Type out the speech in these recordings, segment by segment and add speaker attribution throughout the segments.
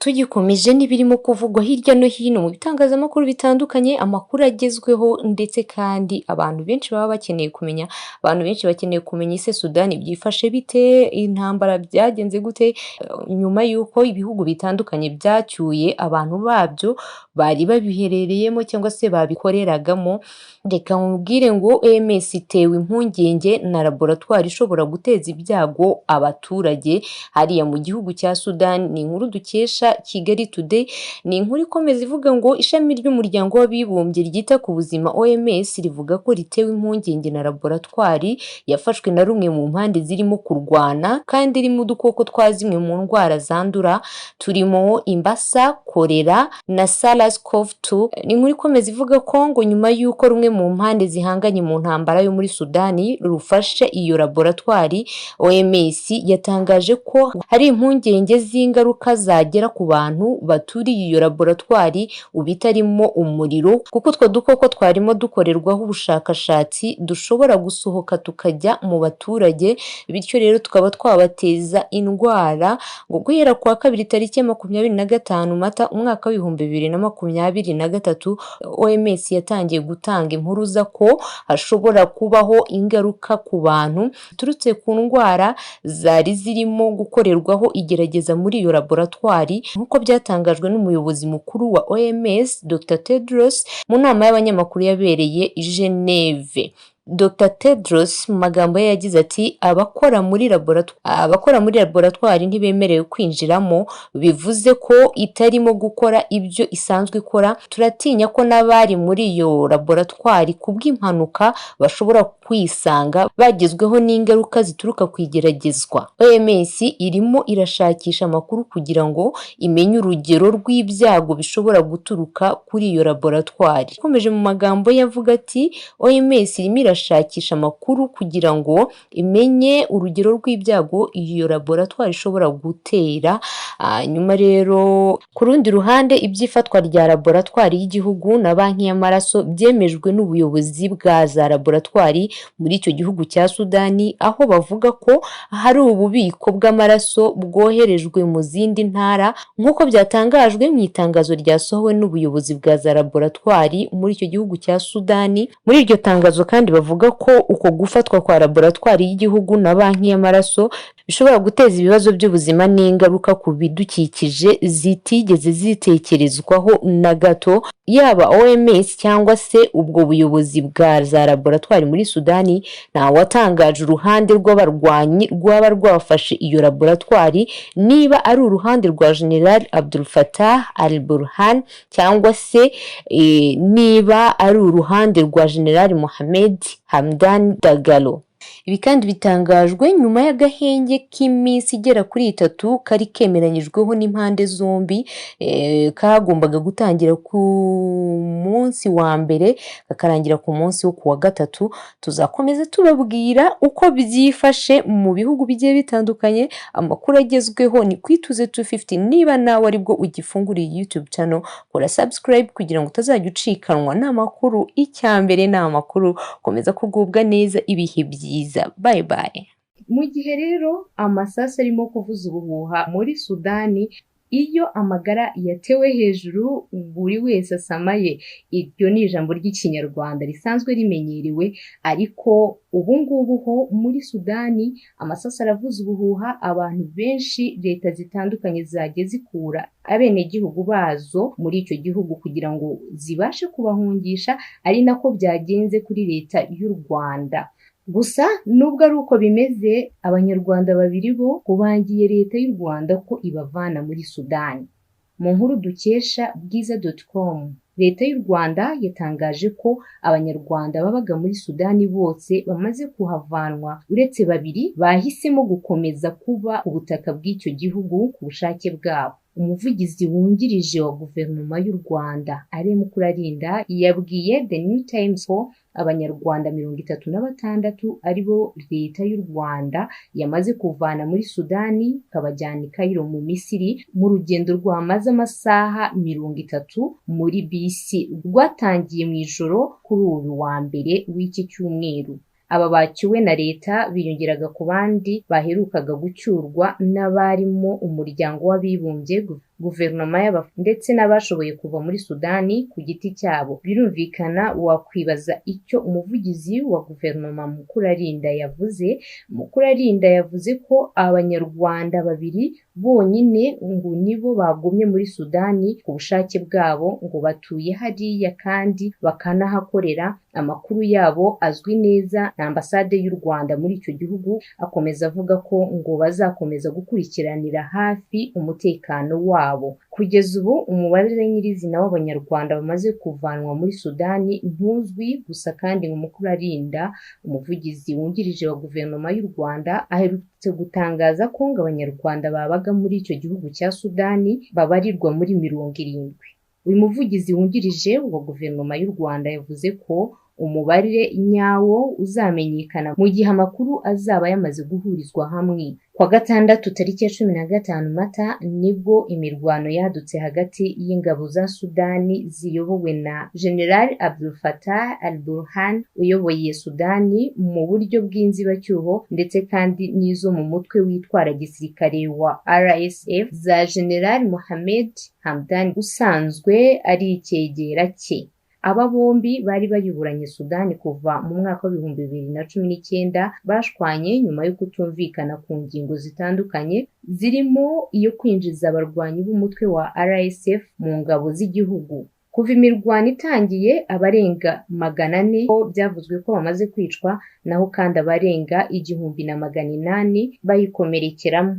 Speaker 1: Tugikomeje n'ibirimo kuvugwa hirya no hino mu bitangazamakuru bitandukanye, amakuru agezweho ndetse kandi abantu benshi baba bakeneye kumenya, abantu benshi bakeneye kumenya ese Sudani byifashe bite, intambara byagenze gute, nyuma y'uko ibihugu bitandukanye byacyuye abantu babyo bari babiherereyemo cyangwa se babikoreragamo. Reka nkubwire ngo OMS itewe impungenge na laboratwari ishobora guteza ibyago abaturage hariya mu gihugu cya Sudani. Ni inkuru dukesha Kigali Today, ni inkuru ikomeza ivuga ngo ishami ry'umuryango w'abibumbye ryita ku buzima OMS rivuga ko ritewe impungenge na laboratwari yafashwe na rumwe mu mpande zirimo kurwana kandi irimo udukoko twa zimwe mu ndwara zandura turimo imbasa, kolera na SARS-CoV-2. Ni inkuru ikomeza ivuga ko ngo nyuma y'uko rumwe mu mpande zihanganye mu ntambara yo muri Sudani rufashe iyo laboratwari, OMS yatangaje ko hari impungenge z'ingaruka zagera ku bantu baturiye iyo laboratwari ubu itarimo umuriro, kuko utwo dukoko twarimo dukorerwaho ubushakashatsi dushobora gusohoka tukajya mu baturage, bityo rero tukaba twabateza indwara. Ngo guhera ku wa kabiri tariki ya 25 Mata umwaka w'2023, OMS yatangiye gutanga impuruza ko hashobora kubaho ingaruka ku bantu ziturutse ku ndwara zari zirimo gukorerwaho igerageza muri iyo laboratwari, nk'uko byatangajwe n'umuyobozi mukuru wa OMS Dr Tedros mu nama y'abanyamakuru yabereye i Geneve. Dr Tedros mu magambo ye yagize ati abakora muri laboratwari ntibemerewe kwinjiramo, bivuze ko itarimo gukora ibyo isanzwe ikora. Turatinya ko n'abari muri iyo laboratwari kubw'impanuka bashobora kwisanga bagezweho n'ingaruka zituruka ku igeragezwa. OMS irimo irashakisha amakuru kugira ngo imenye urugero rw'ibyago bishobora guturuka kuri iyo laboratwari. Ikomeje mu magambo ye avuga ati OMS irimo irashakisha amakuru kugira ngo imenye urugero rw'ibyago iyo laboratwari ishobora gutera. Nyuma rero ku rundi ruhande, iby'ifatwa rya laboratwari y'igihugu na banki y'amaraso byemejwe n'ubuyobozi bwa za laboratwari muri icyo gihugu cya Sudani, aho bavuga ko hari ububiko bw'amaraso bwoherejwe mu zindi ntara, nk'uko byatangajwe mu itangazo ryasohowe n'ubuyobozi bwa za laboratwari muri icyo gihugu cya Sudani. Muri iryo tangazo kandi bavuga ko uko gufatwa kwa laboratwari y'igihugu na banki y'amaraso bishobora guteza ibibazo by'ubuzima n'ingaruka ku bidukikije zitigeze zitekerezwaho na gato. Yaba OMS cyangwa se ubwo buyobozi bwa za laboratwari muri Sudani nta watangaje uruhande rw'abarwanyi rwaba rwafashe iyo laboratwari, niba ari uruhande rwa General Abdel Fattah al-Burhan cyangwa se niba ari uruhande rwa General Mohamed Hamdan Dagalo. Ibi kandi bitangajwe nyuma y'agahenge k'iminsi igera kuri 3 kari kemeranyijweho n'impande zombi, kagombaga gutangira ku munsi wa mbere kakarangira ku munsi wo kuwa gatatu. Tuzakomeza tubabwira uko byifashe mu bihugu bigiye bitandukanye. Amakuru agezweho ni kwituze 250. Niba nawe aribwo ugifunguriye YouTube channel, kora subscribe kugira ngo utazajya ucikanwa n'amakuru. Icyambere ni amakuru. Komeza kugubwa neza, ibihe byiza. Bye bye. Mu gihe rero amasasu arimo kuvuza ubuhuha muri Sudani, iyo amagara yatewe hejuru buri wese asamaye. Iryo ni ijambo ry'ikinyarwanda risanzwe rimenyerewe, ariko ubu ngubu ho muri Sudani amasasu aravuza ubuhuha. Abantu benshi, leta zitandukanye zagiye zikura abenegihugu bazo muri icyo gihugu kugira ngo zibashe kubahungisha, ari nako byagenze kuri leta y'u Rwanda. Gusa nubwo ari uko bimeze, abanyarwanda babiri bo kubangiye leta y'u Rwanda ko ibavana muri Sudani. Mu nkuru dukesha bwiza.com, leta y'u Rwanda yatangaje ko abanyarwanda babaga muri Sudani bose bamaze kuhavanwa, uretse babiri bahisemo gukomeza kuba ku butaka bw'icyo gihugu ku bushake bwabo. Umuvugizi wungirije wa guverinoma y'u Rwanda Alain Mukurarinda yabwiye The New Times ko abanyarwanda 36 aribo leta y'u Rwanda yamaze kuvana muri Sudani kabajyana i Cairo mu Misiri, mu rugendo rwamaze amasaha 30 muri bisi rwatangiye mu ijoro kuri uyu wa mbere w'iki cyumweru. Aba bacyuwe na leta biyongeraga ku bandi baherukaga gucyurwa n'abarimo umuryango w'abibumbye guverinoma ndetse n'abashoboye kuva muri Sudani ku giti cyabo. Birumvikana wakwibaza icyo umuvugizi wa guverinoma Mukurarinda yavuze. Mukurarinda yavuze ko abanyarwanda babiri bonyine ngo nibo bagumye muri Sudani ku bushake bwabo, ngo batuye hariya kandi bakanahakorera. Amakuru yabo azwi neza na ambasade y'u Rwanda muri icyo gihugu. Akomeza avuga ko ngo bazakomeza gukurikiranira hafi umutekano wabo. Kugeza ubu umubare nyirizina w'abanyarwanda bamaze kuvanwa muri Sudani ntuzwi, gusa kandi ngo Mukurarinda, umuvugizi wungirije wa guverinoma y'u Rwanda, aherutse gutangaza ko ngo abanyarwanda babaga muri icyo gihugu cya Sudani babarirwa muri 70. Uyu muvugizi wungirije wa guverinoma y'u Rwanda yavuze ko umubare nyawo uzamenyekana mu gihe amakuru azaba yamaze guhurizwa hamwe. Kwa gatandatu tariki ya 15 Mata nibwo imirwano yadutse hagati y'ingabo za Sudani ziyobowe na General Abdel Fattah al-Burhan uyoboye Sudani mu buryo bw'inzibacyuho, ndetse kandi n'izo mu mutwe witwara gisirikare wa RSF za General Mohamed Hamdan usanzwe ari icyegera cye. Aba bombi bari bayoboranye Sudani kuva mu mwaka wa 2019, bashwanye nyuma yo kutumvikana ku ngingo zitandukanye zirimo iyo kwinjiza abarwanyi b'umutwe wa RSF mu ngabo z'igihugu. Kuva imirwano itangiye, abarenga 400 byavuzwe ko bamaze kwicwa, naho kandi abarenga 1800 bayikomerekeramo.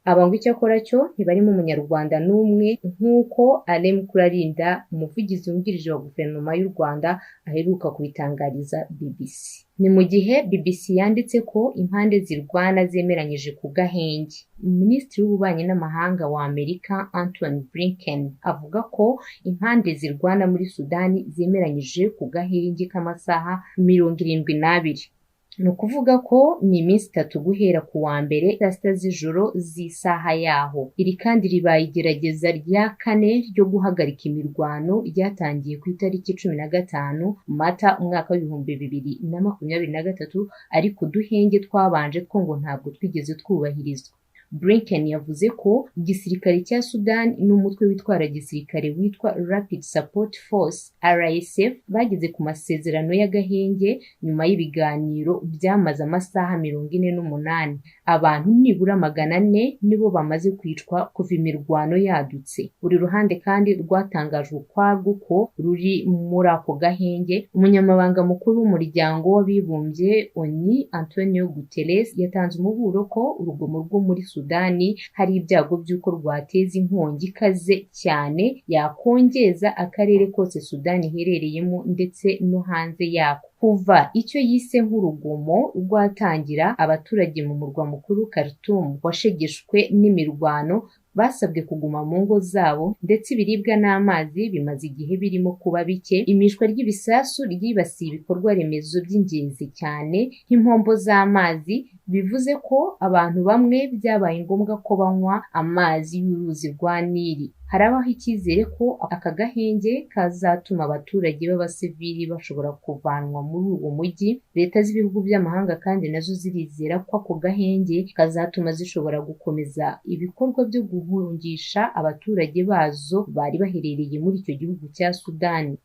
Speaker 1: Ngo icyakora cyo ntibarimo umunyarwanda n'umwe, nk'uko Alain Mukurarinda, umuvugizi wungirije wa guverinoma y'u Rwanda, aheruka kubitangariza BBC. Ni mu gihe BBC yanditse ko impande zirwana zemeranyije ku gahenge. Minisitiri w'ububanyi n'amahanga wa Amerika Antony Blinken avuga ko impande zirwana muri Sudani zemeranyije ku gahenge k'amasaha 72. Ni ukuvuga ko ni iminsi 3 guhera ku wa mbere saa 6 z'ijoro z'isaha yaho. Iri kandi ribaye igerageza rya 4 ryo guhagarika imirwano ryatangiye ku itariki 15 Mata umwaka wa 2023, ariko uduhenge twabanje two ngo ntabwo twigeze twubahirizwa. Blinken yavuze ko igisirikare cya Sudan n'umutwe witwara gisirikare witwa Rapid Support Force RSF bageze ku masezerano y'agahenge nyuma y'ibiganiro byamaze amasaha 48. Abantu nibura 400 nibo bamaze kwicwa kuva imirwano yadutse. Buri ruhande kandi rwatangajwe ukwarwo ko ruri muri ako gahenge. Umunyamabanga mukuru w'umuryango w'abibumbye ONU Antonio Guterres yatanze umuburo ko urugomo rwo muri Sudani hari ibyago by'uko rwateza inkongi ikaze cyane yakongeza akarere kose Sudani iherereyemo ndetse no hanze yako. Kuva icyo yise nk'urugomo rwatangira, abaturage mu murwa mukuru Khartoum washegeshwe n'imirwano basabwe kuguma mu ngo zabo, ndetse ibiribwa n'amazi bimaze igihe birimo kuba bike. Imishwa ry'ibisasu ryibasiye ibikorwa remezo by'ingenzi cyane nk'impombo z'amazi, bivuze ko abantu bamwe byabaye ngombwa ko banywa amazi y'uruzi rwa Nili. Harabaho icyizere ko aka gahenge kazatuma abaturage b'abasivili bashobora kuvanwa muri uwo mujyi. Leta z'ibihugu by'amahanga kandi nazo zirizera ko ako gahenge kazatuma zishobora gukomeza ibikorwa byo guhungisha abaturage bazo bari baherereye muri icyo gihugu cya Sudani.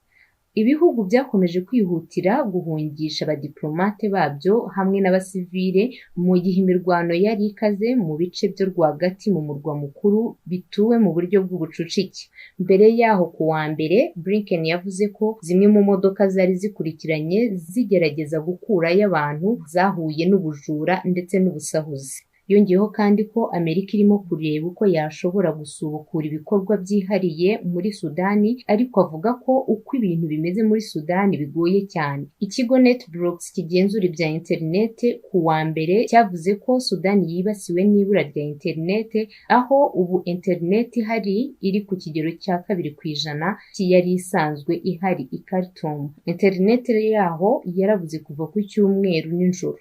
Speaker 1: Ibihugu byakomeje kwihutira guhungisha abadiplomate babyo hamwe n'abasivile mu gihe imirwano yari ikaze mu bice byo rwagati mu murwa mukuru bituwe mu buryo bw'ubucucike. Mbere yaho ku wa mbere, Blinken yavuze ko zimwe mu modoka zari zikurikiranye zigerageza gukurayo abantu zahuye n'ubujura ndetse n'ubusahuzi. Yongeyeho kandi ko Amerika irimo kureba uko yashobora gusubukura ibikorwa byihariye muri Sudani, ariko avuga ko uko ibintu bimeze muri Sudani bigoye cyane. Ikigo NetBlocks kigenzura ibya interinete ku wa mbere cyavuze ko Sudani yibasiwe n'ibura rya interinete, aho ubu interinete ihari iri ku kigero cya 2% cy'iyari isanzwe ihari i Khartoum. Interinete yaho yarabuze kuva ku cyumweru n'ijoro.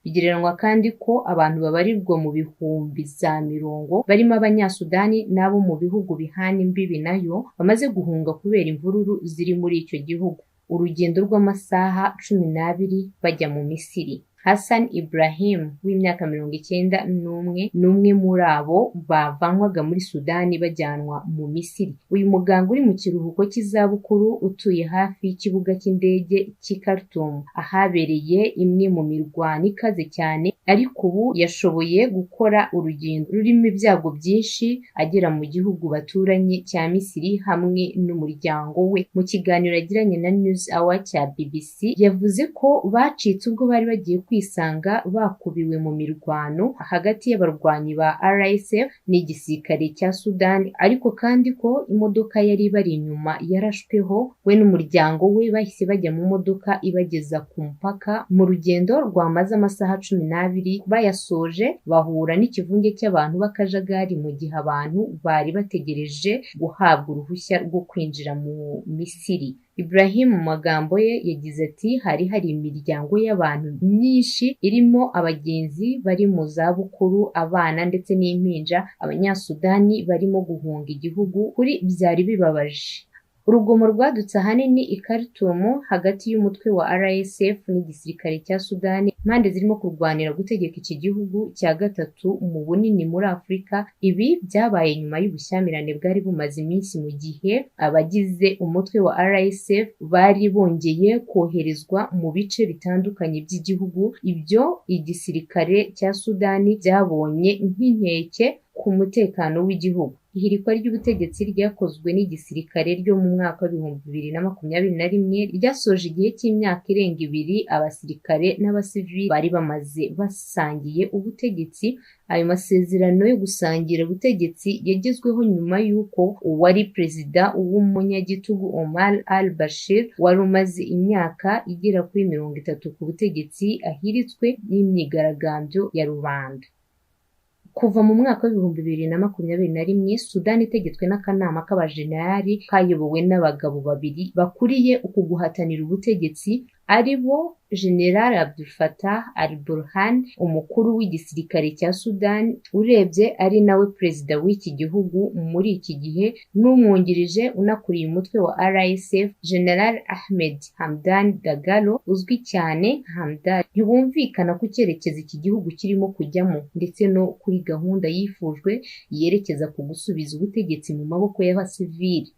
Speaker 1: Bigereranywa kandi ko abantu babarirwa mu bihumbi za mirongo barimo abanyasudani n'abo mu bihugu bihana imbibi nayo bamaze guhunga kubera imvururu ziri muri icyo gihugu. Urugendo rw'amasaha 12 bajya mu Misiri. Hassan Ibrahim w'imyaka 91 n'umwe muri abo bavanwaga muri Sudani bajyanwa mu Misiri. Uyu muganga uri mu kiruhuko cy'izabukuru utuye hafi y'ikibuga cy'indege cy'i Khartoum ahabereye imwe mu mirwano ikaze cyane, ariko ubu yashoboye gukora urugendo rurimo ibyago byinshi agera mu gihugu baturanye cya Misiri hamwe n'umuryango we. Mu kiganiro yagiranye na News Hour cya BBC yavuze ko bacitse ubwo bari bagiye kwisanga bakubiwe mu mirwano hagati y'abarwanyi ba RSF n'igisirikare cya Sudani, ariko kandi ko imodoka yari bari inyuma yarashweho. We n'umuryango we bahise bajya mu modoka ibageza ku mupaka. Mu rugendo rwamaze amasaha 12 bayasoje bahura n'ikivunge cy'abantu b'akajagari mu gihe abantu bari bategereje guhabwa uruhushya rwo kwinjira mu Misiri. Ibrahim mu magambo ye yagize ati hari imiryango y'abantu myinshi irimo abagenzi bari mu zabukuru, abana ndetse n'impinja. Abanyasudani barimo guhunga igihugu kuri byari bibabaje. Urugomo rwadutse ahanini i Khartoum hagati y'umutwe wa RSF n'igisirikare cya Sudani, impande zirimo kurwanira gutegeka iki gihugu cya gatatu mu bunini muri Afurika. Ibi byabaye nyuma y'ubushyamirane bwari bumaze iminsi mu gihe abagize umutwe wa RSF bari bongeye koherezwa mu bice bitandukanye by'igihugu. Ibyo igisirikare cya Sudani byabonye nk'inkeke ku mutekano w'igihugu. Ihirikwa ry'ubutegetsi ryakozwe n'igisirikare ryo mu mwaka wa 2021 ryasoje igihe cy'imyaka irenga 2 abasirikare n'abasivili bari bamaze basangiye ubutegetsi. Ayo masezerano yo gusangira ubutegetsi yagezweho nyuma y'uko uwari perezida w'umunyagitugu Omar al-Bashir wari umaze imyaka igera kuri 30 ku butegetsi ahiritswe n'imyigaragambyo ya rubanda. Kuva mu mwaka wa 2021 Sudani itegetswe n'akanama k'abajenerali kayobowe n'abagabo babiri bakuriye uku guhatanira ubutegetsi, ari bo General Abdel Fattah al-Burhan, umukuru w'igisirikare cya Sudani urebye ari nawe perezida w'iki gihugu muri iki gihe, n'umwungirije unakuriye umutwe wa RSF General Ahmed Hamdan Dagalo uzwi cyane Hamdan. Ntibumvikana ku cyerekezo iki gihugu kirimo kujyamo ndetse no kuri gahunda yifujwe yerekeza ku gusubiza ubutegetsi mu maboko y'abasivili.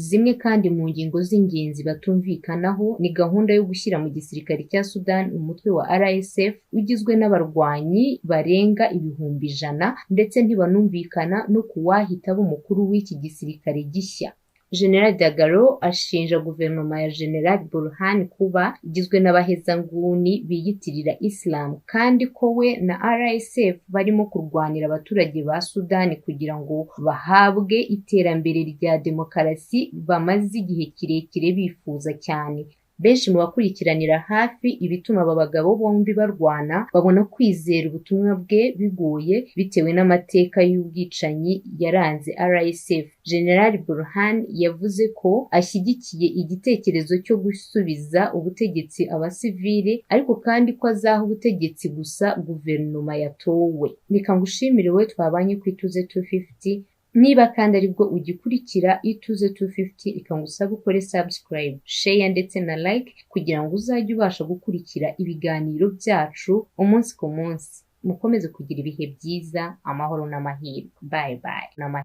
Speaker 1: Zimwe kandi mu ngingo z'ingenzi batumvikanaho ni gahunda yo gushyira mu gisirikare cya Sudani umutwe wa RSF ugizwe n'abarwanyi barenga 100,000, ndetse ntibanumvikana no kuwahita b'umukuru w'iki gisirikare gishya. General Dagalo ashinja guverinoma ya General Burhan kuba igizwe n'abahezanguni biyitirira Islam, kandi ko we na RSF barimo kurwanira abaturage ba Sudani kugira ngo bahabwe iterambere rya demokarasi bamaze igihe kirekire bifuza cyane. Benshi mu bakurikiranira hafi ibituma aba bagabo bombi barwana babona kwizera ubutumwa bwe bigoye bitewe n'amateka y'ubwicanyi yaranze RSF. General Burhan yavuze ko ashyigikiye igitekerezo cyo gusubiza ubutegetsi abasivili, ariko kandi ko azaha ubutegetsi gusa guverinoma yatowe. Reka ngushimire we twabanye ku Ituze 250. Niba kandi aribwo ugikurikira Ituze 250, ikangusaba ukore subscribe, share ndetse na like kugira ngo uzajye ubasha gukurikira ibiganiro byacu umunsi ku munsi. Mukomeze kugira ibihe byiza, amahoro n'amahirwe. Bye bye.